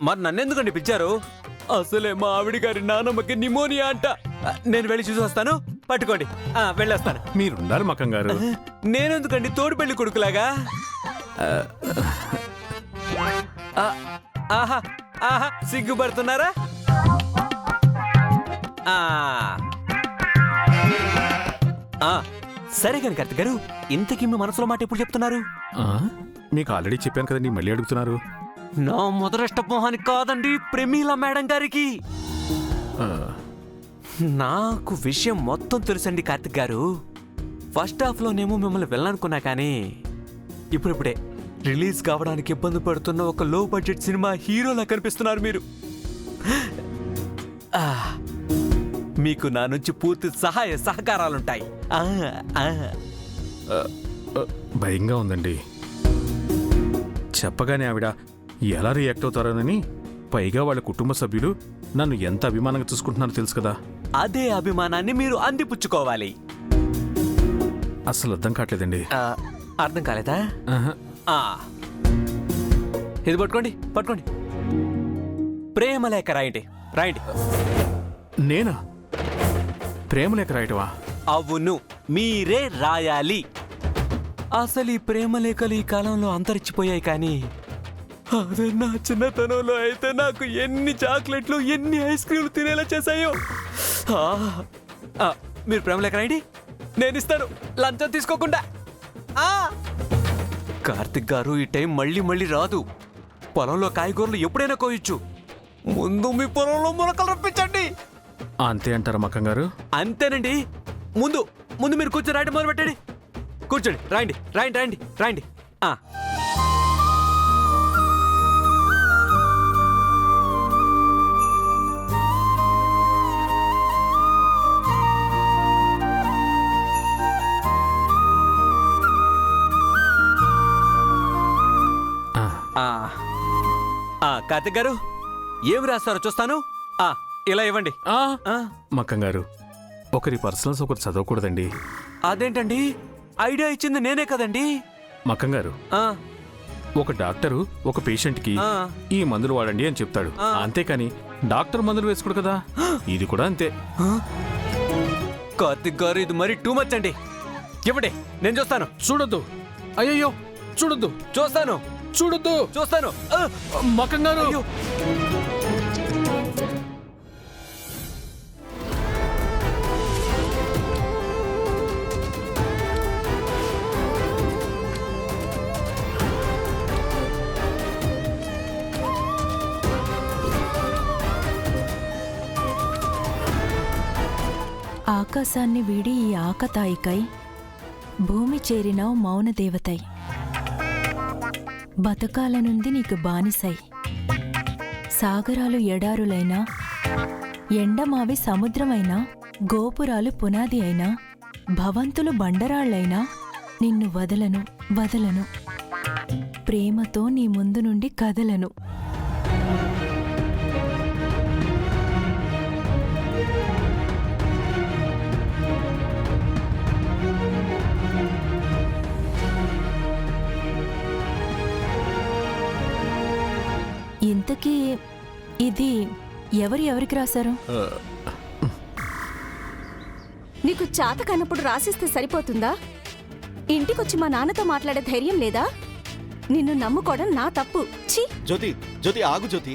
మరి నన్నెందుకండి పిలిచారు? అసలే మా ఆవిడ గారి నానమ్మకి నిమోనియా అంట. నేను వెళ్ళి చూసి వస్తాను, పట్టుకోండి. వెళ్ళొస్తాను. మీరున్నారు మకం గారు. నేనెందుకండి తోడు పెళ్లి కొడుకులాగా? ఆహా ఆహా, సిగ్గుపడుతున్నారా? సరే కాని కార్తిక్ గారు, ఇంతకీ మీ మనసులో మాట ఎప్పుడు చెప్తున్నారు? మీకు ఆల్రెడీ చెప్పాను కదండి, మళ్ళీ అడుగుతున్నారు. నా మొదలష్ట మొహానికి కాదండి, ప్రమీల మేడం గారికి. నాకు విషయం మొత్తం తెలుసండి కార్తిక్ గారు. ఫస్ట్ హాఫ్ లోనేమో మిమ్మల్ని వెళ్ళాలనుకున్నా కానీ ఇప్పుడిప్పుడే రిలీజ్ కావడానికి ఇబ్బంది పడుతున్న ఒక లో బడ్జెట్ సినిమా హీరోలా కనిపిస్తున్నారు మీరు. మీకు నా నుంచి పూర్తి సహాయ సహకారాలుంటాయి. భయంగా ఉందండి. చెప్పగానే ఆవిడ ఎలా రియాక్ట్ అవుతారోనని. పైగా వాళ్ళ కుటుంబ సభ్యులు నన్ను ఎంత అభిమానంగా చూసుకుంటున్నారో తెలుసు కదా. అదే అభిమానాన్ని మీరు అందిపుచ్చుకోవాలి. అసలు అర్థం కావట్లేదండి. అర్థం కాలేదా? ఇది పట్టుకోండి, పట్టుకోండి. ప్రేమలేఖ రాయండి, రాయండి. నేనా ప్రేమలేఖ రాయటమా? అవును, మీరే రాయాలి. అసలు ఈ ప్రేమలేఖలు ఈ కాలంలో అంతరించిపోయాయి, కానీ అదే నా చిన్నతనంలో అయితే నాకు ఎన్ని చాక్లెట్లు, ఎన్ని ఐస్ క్రీమ్లు తినేలా చేశాయో. మీరు ప్రేమలేఖ రాయండి, నేను ఇస్తాను, లంచం తీసుకోకుండా. కార్తిక్ గారు, ఈ టైం మళ్ళీ మళ్ళీ రాదు. పొలంలో కాయగూరలు ఎప్పుడైనా కోయొచ్చు. ముందు మీ పొలంలో మొలకలు రప్పించండి. అంతే అంటారా మకం గారు? అంతేనండి. ముందు ముందు మీరు కూర్చొని రాయడం మొదలు పెట్టండి. కూర్చోండి, రాయండి, రాయండి, రాయండి, రాయండి. కార్తిక్ గారు, ఏమి రాస్తారో చూస్తాను. ఇలా ఇవ్వండి. మకం గారు, ఒకరి పర్సనల్స్ ఒకరు చదవకూడదండి. అదేంటండి? ఐడియా ఇచ్చింది నేనే కదండి. మకం గారు, ఒక డాక్టరు ఒక పేషెంట్ కి ఈ మందులు వాడండి అని చెప్తాడు, అంతేకాని డాక్టర్ మందులు వేసుకోడు కదా. ఇది కూడా అంతే. కార్తిక్ గారు, ఇది మరి టూ మచ్ అండి. ఇవ్వండి, నేను చూస్తాను. చూడొద్దు. అయ్యో, చూడొద్దు. చూస్తాను, చూడొద్దు. చూస్తాను. మకం గారు, ఆకాశాన్ని వీడి ఈ ఆకతాయికై భూమి చేరినావు మౌనదేవతై. బతకాలనుంది నీకు బానిసై. సాగరాలు ఎడారులైనా, ఎండమావి సముద్రమైనా, గోపురాలు పునాది అయినా, భవంతులు బండరాళ్లైనా నిన్ను వదలను, వదలను. ప్రేమతో నీ ముందు నుండి కదలను. ఇంతకీ ఇది ఎవరికి రాశారు? నీకు చాత కన్నప్పుడు రాసిస్తే సరిపోతుందా? ఇంటికొచ్చి మా నాన్నతో మాట్లాడే ధైర్యం లేదా? నిన్ను నమ్ముకోవడం నా తప్పు. ఛీ! జ్యోతి, జ్యోతి ఆగు జ్యోతి.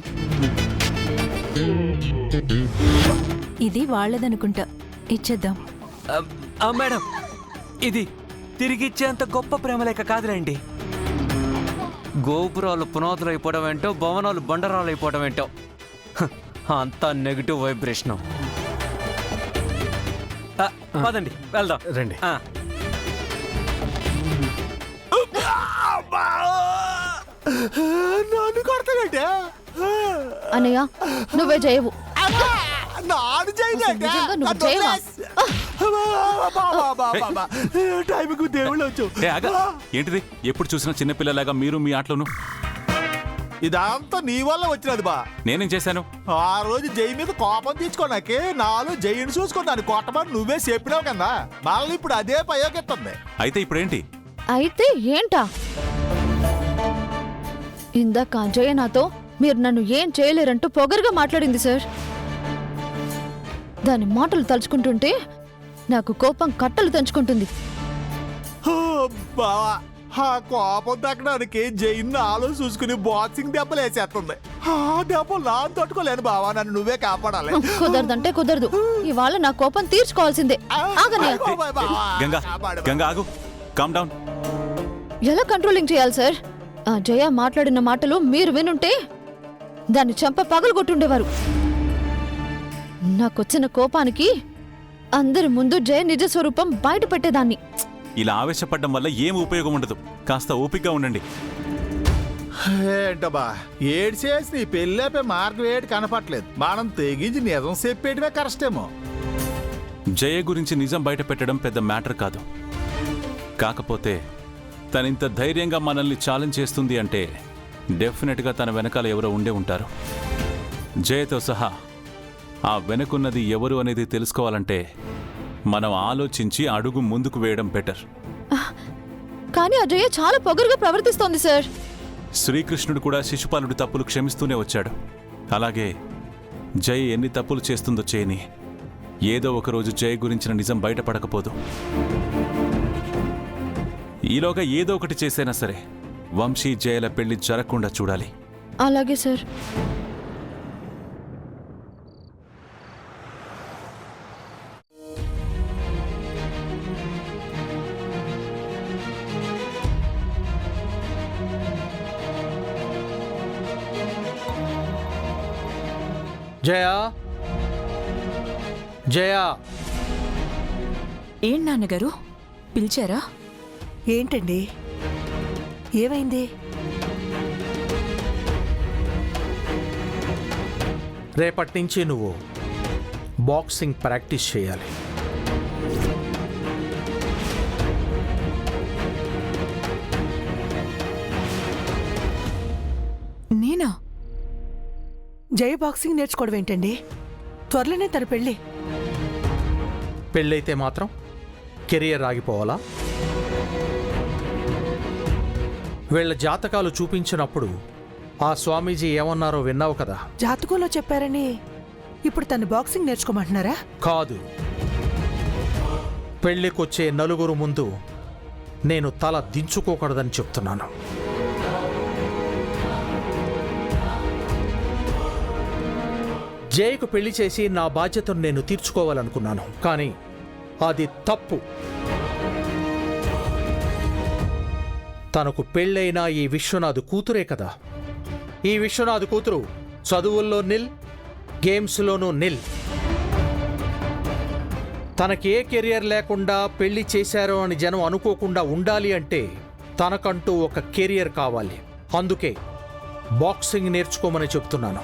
ఇది వాళ్ళదనుకుంటా, ఇచ్చేద్దాం. మేడం, ఇది తిరిగిచ్చేంత గొప్ప ప్రేమలేఖ కాదులేండి. గోపురాలు పునాదులు అయిపోవడం ఏంటో, భవనాలు బండరాలు అయిపోవడం ఏంటో, అంతా నెగిటివ్ వైబ్రేషన్. పదండి, వెళ్దాం. రండి. నన్ను కొడతానంటే అన్నయ్య, నువ్వే చేయవు. నాడు టైంకు దేవుళ్ళు వచ్చు. ఏంటిది? ఎప్పుడు చూసినా చిన్నపిల్లలాగా మీరు మీ ఆటలోను. ఇదంతా నీ వల్ల వచ్చినది బా. నేనేం చేశాను? ఆ రోజు జై మీద కోపం తీసుకోనాకే నాలో జైని చూసుకున్నాను కొట్టమని నువ్వే చెప్పినావు కదా. మళ్ళీ ఇప్పుడు అదే ప్రయోగిస్తుంది. అయితే ఇప్పుడేంటి? అయితే ఏంటా? ఇందాక అజయ్ నాతో మీరు నన్ను ఏం చేయలేరంటూ పొగరుగా మాట్లాడింది సార్. దాని మాటలు తలుచుకుంటుంటే నాకు కోపం కట్టలు తెంచుకుంటుంది. బావా ఆ కోపం తగ్గడానికి జైన్ నాలో చూసుకుని బాక్సింగ్ దెబ్బలు వేసేస్తుంది. ఆ దెబ్బలు నా తట్టుకోలేను బావా, నన్ను నువ్వే కాపాడాలి. కుదరదంటే కుదరదు. ఇవాళ నా కోపం తీర్చుకోవాల్సిందే. ఆగనయ్య. బాబాయ్ బావా, గంగా కాపాడు. గంగా ఆగు, కామ్ డౌన్. ఎలా కంట్రోలింగ్ చేయాలి సార్? ఆ జయ మాట్లాడిన మాటలు మీరు వినుంటే దాన్ని చెంప పగలగొట్టుండేవారు. నాకొచ్చిన కోపానికి అందరి ముందు జయ నిజ స్వరూపం బయట పెట్టేదాన్ని. ఇలా ఆవేశపడడం వల్ల ఏం ఉపయోగం ఉండదు. కాస్త ఓపికగా ఉండండి. ఏంటబ్బా ఏడు చేసి నీ పెళ్ళైపోయి మార్గం ఏడు కనపట్లేదు. మనం తెగించి నిజం చెప్పేటివే కరెక్టేమో. జయ గురించి నిజం బయట పెట్టడం పెద్ద మ్యాటర్ కాదు. కాకపోతే తనింత ధైర్యంగా మనల్ని ఛాలెంజ్ చేస్తుంది అంటే డెఫినెట్గా తన వెనకాల ఎవరో ఉండే ఉంటారు. జయతో సహా ఆ వెనకున్నది ఎవరు అనేది తెలుసుకోవాలంటే మనం ఆలోచించి అడుగు ముందుకు వేయడం బెటర్. కానీ ఆ జయ చాలా పొగరుగా ప్రవర్తిస్తోంది సార్. శ్రీకృష్ణుడు కూడా శిశుపాలుడి తప్పులు క్షమిస్తూనే వచ్చాడు. అలాగే జయ ఎన్ని తప్పులు చేస్తుందో చేయని, ఏదో ఒకరోజు జయ గురించిన నిజం బయటపడకపోదు. ఈలోగా ఏదో ఒకటి చేసైనా సరే వంశీ జయల పెళ్లి జరగకుండా చూడాలి. అలాగే సార్. జయా, జయా, ఏం నాన్నగారు పిలిచారా? ఏంటండి, ఏమైంది? రేపటి నుంచి నువ్వు బాక్సింగ్ ప్రాక్టీస్ చేయాలి. నేనా? జయ బాక్సింగ్ నేర్చుకోవడం ఏంటండి? త్వరలోనే తన పెళ్ళి. పెళ్ళైతే మాత్రం కెరియర్ ఆగిపోవాలా? వీళ్ళ జాతకాలు చూపించినప్పుడు ఆ స్వామీజీ ఏమన్నారో విన్నావు కదా? జాతకంలో చెప్పారని ఇప్పుడు తను బాక్సింగ్ నేర్చుకోమంటున్నారా? కాదు, పెళ్ళికొచ్చే నలుగురు ముందు నేను తల దించుకోకూడదని చెప్తున్నాను. జయకు పెళ్లి చేసి నా బాధ్యతను నేను తీర్చుకోవాలనుకున్నాను, కానీ అది తప్పు. తనకు పెళ్ళైన ఈ విశ్వనాథ్ కూతురే కదా. ఈ విశ్వనాథ్ కూతురు చదువుల్లో నిల్, గేమ్స్లోనూ నిల్. తనకి ఏ కెరియర్ లేకుండా పెళ్లి చేశారో అని జనం అనుకోకుండా ఉండాలి అంటే తనకంటూ ఒక కెరియర్ కావాలి. అందుకే బాక్సింగ్ నేర్చుకోమని చెప్తున్నాను.